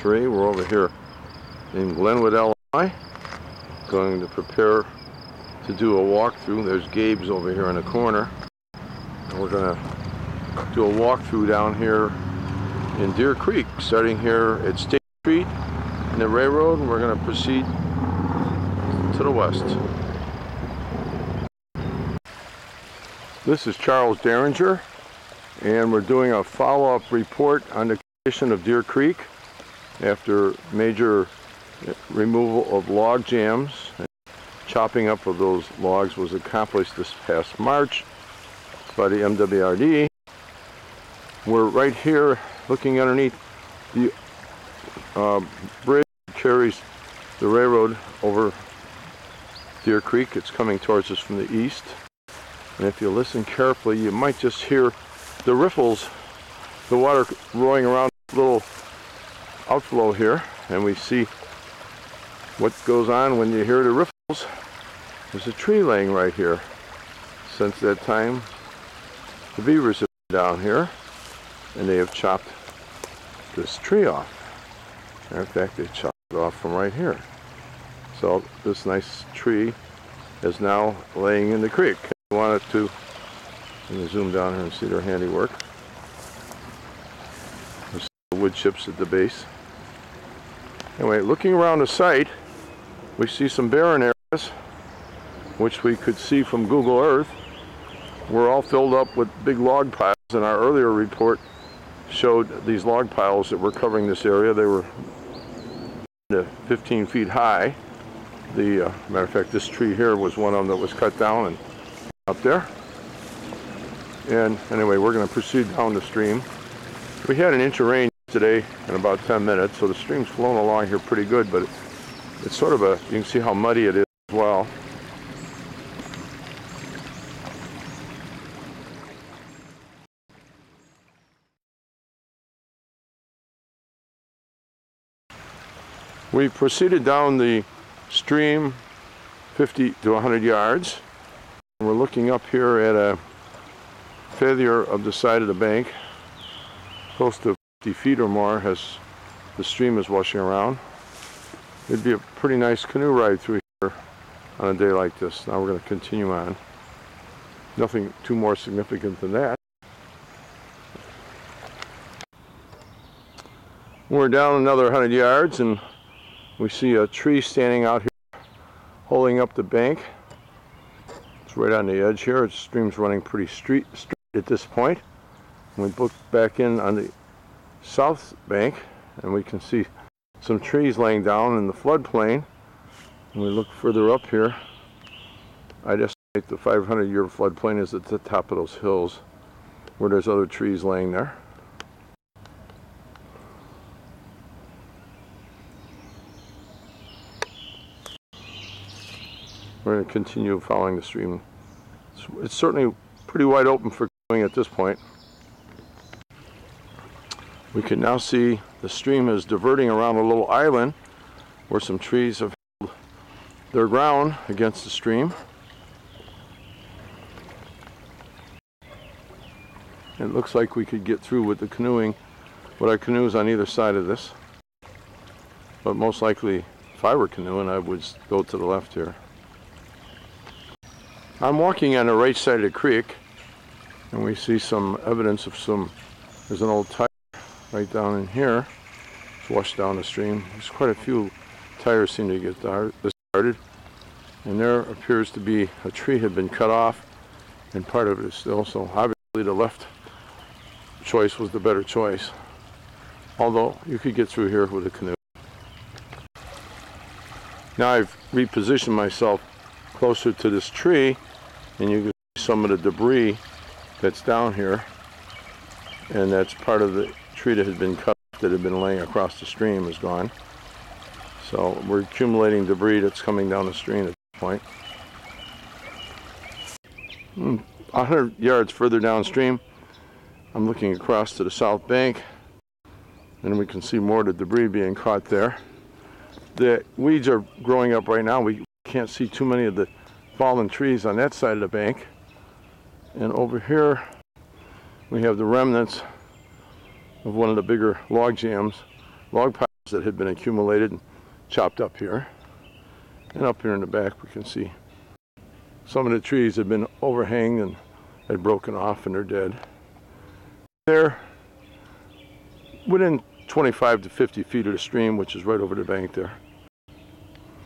3. We're over here in Glenwood, Illinois, going to prepare to do a walkthrough. There's Gabe's over here in the corner. And we're going to do a walkthrough down here in Deer Creek, starting here at State Street and the railroad, and we're going to proceed to the west. This is Charles Derringer, and we're doing a follow-up report on the condition of Deer Creek after major removal of log jams. Chopping up of those logs was accomplished this past March by the MWRD. We're right here looking underneath the bridge that carries the railroad over Deer Creek. It's coming towards us from the east. And if you listen carefully, you might just hear the riffles, the water roaring around this little outflow here. And we see what goes on when you hear the riffles. There's a tree laying right here. Since that time, the beavers have been down here, and they have chopped this tree off. Matter of fact, they chopped it off from right here. So this nice tree is now laying in the creek. I wanted to zoom down here and see their handiwork. There's the wood chips at the base. Anyway, looking around the site, we see some barren areas, which we could see from Google Earth. We're all filled up with big log piles, and our earlier report showed these log piles that were covering this area. They were 15 feet high. Matter of fact, this tree here was one of them that was cut down and up there. And anyway, we're going to proceed down the stream. We had an inch of rain today in about 10 minutes, so the stream's flowing along here pretty good, but it's sort of you can see how muddy it is as well. We proceeded down the stream 50 to 100 yards. We're looking up here at a failure of the side of the bank. Close to 50 feet or more as the stream is washing around. It'd be a pretty nice canoe ride through here on a day like this. Now we're going to continue on. Nothing too more significant than that. We're down another 100 yards and we see a tree standing out here holding up the bank. It's right on the edge here. The stream's running pretty straight at this point. And we look back in on the south bank and we can see some trees laying down in the floodplain. And we look further up here. I'd estimate the 500-year floodplain is at the top of those hills where there's other trees laying there. We're going to continue following the stream. It's certainly pretty wide open for canoeing at this point. We can now see the stream is diverting around a little island where some trees have held their ground against the stream. It looks like we could get through with the canoeing, with our canoes on either side of this. But most likely, if I were canoeing, I would go to the left here. I'm walking on the right side of the creek, and we see some evidence of there's an old tire right down in here. It's washed down the stream. There's quite a few tires seem to get discarded. And there appears to be a tree had been cut off, and part of it is still, so obviously the left choice was the better choice. Although you could get through here with a canoe. Now I've repositioned myself closer to this tree, and you can see some of the debris that's down here, and that's part of the tree that had been cut that had been laying across the stream is gone. So we're accumulating debris that's coming down the stream at this point. 100 yards further downstream, I'm looking across to the south bank, and we can see more of the debris being caught there. The weeds are growing up right now. We can't see too many of the fallen trees on that side of the bank. And over here we have the remnants of one of the bigger log piles that had been accumulated and chopped up here. And up here in the back we can see some of the trees had been overhanged and had broken off and they're dead. They're within 25 to 50 feet of the stream, which is right over the bank there.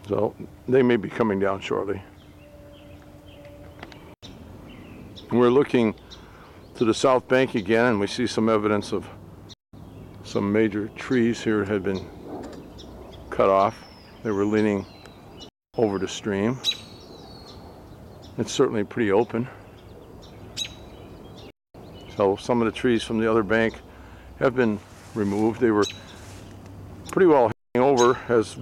So they may be coming down shortly. We're looking to the south bank again, and we see some evidence of some major trees here had been cut off. They were leaning over the stream. It's certainly pretty open. So some of the trees from the other bank have been removed. They were pretty well hanging over, as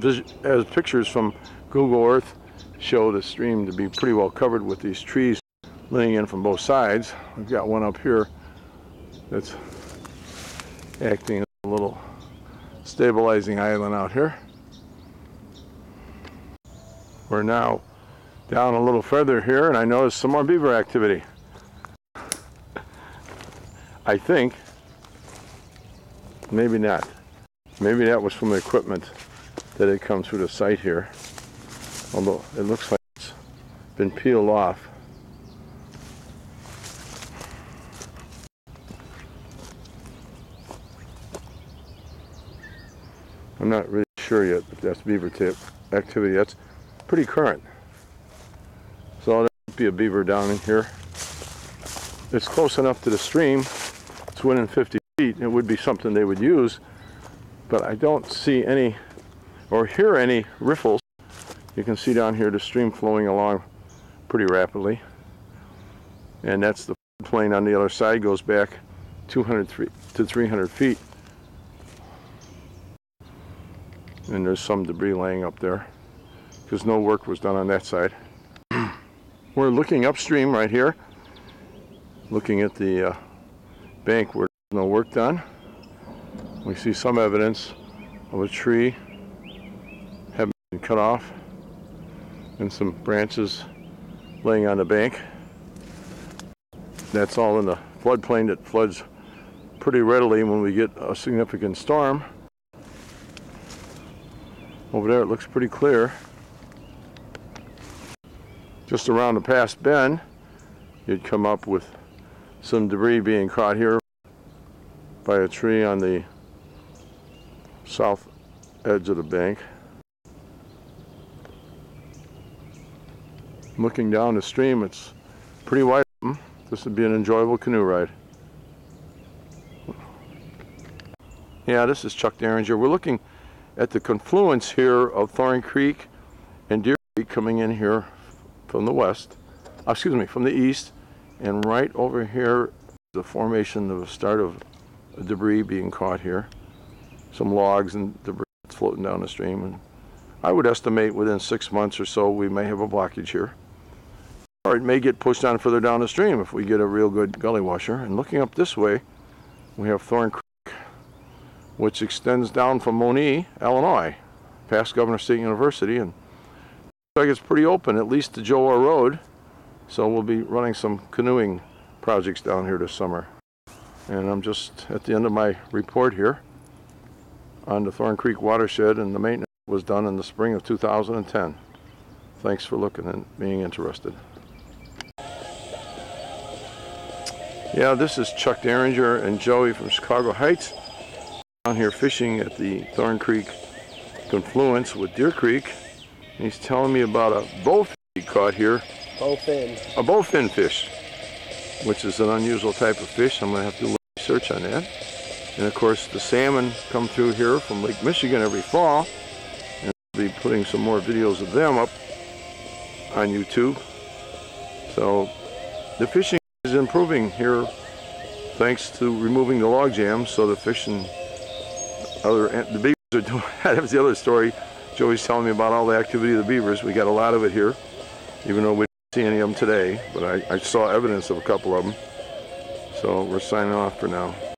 pictures from Google Earth show the stream to be pretty well covered with these trees leaning in from both sides. We've got one up here that's acting as a little stabilizing island out here. We're now down a little further here, and I noticed some more beaver activity. I think, maybe not. Maybe that was from the equipment that had come through the site here. Although it looks like it's been peeled off. I'm not really sure yet if that's beaver tip activity. That's pretty current. So there might be a beaver down in here. It's close enough to the stream. It's within 50 feet. It would be something they would use, but I don't see any or hear any riffles. You can see down here the stream flowing along pretty rapidly. And that's the plain on the other side, goes back 200 to 300 feet. And there's some debris laying up there because no work was done on that side. We're looking upstream right here, looking at the bank where there's no work done. We see some evidence of a tree having been cut off and some branches laying on the bank. That's all in the floodplain that floods pretty readily when we get a significant storm. Over there it looks pretty clear. Just around the past bend, you'd come up with some debris being caught here by a tree on the south edge of the bank. Looking down the stream, it's pretty wide open. This would be an enjoyable canoe ride. Yeah, this is Chuck Derringer. We're looking at the confluence here of Thorn Creek and Deer Creek coming in here from the west, from the east, and right over here the formation of a start of debris being caught here. Some logs and debris floating down the stream, and I would estimate within 6 months or so we may have a blockage here. Or it may get pushed on further down the stream if we get a real good gully washer. And looking up this way, we have Thorn Creek, which extends down from Moni, Illinois, past Governor State University, and looks like it's pretty open, at least to Joe R. Road. So we'll be running some canoeing projects down here this summer. And I'm just at the end of my report here on the Thorn Creek watershed, and the maintenance was done in the spring of 2010. Thanks for looking and being interested. Yeah, this is Chuck Derringer and Joey from Chicago Heights. Down here fishing at the Thorn Creek confluence with Deer Creek. And he's telling me about a bowfin he caught here. Bowfin. A bowfin fish, which is an unusual type of fish. I'm going to have to do a little research on that. And of course the salmon come through here from Lake Michigan every fall. And I'll be putting some more videos of them up on YouTube. So the fishing is improving here thanks to removing the log jams, so the fish and the beavers are doing that. was the other story. Joey's telling me about all the activity of the beavers. We got a lot of it here, even though we didn't see any of them today, but I saw evidence of a couple of them. So we're signing off for now.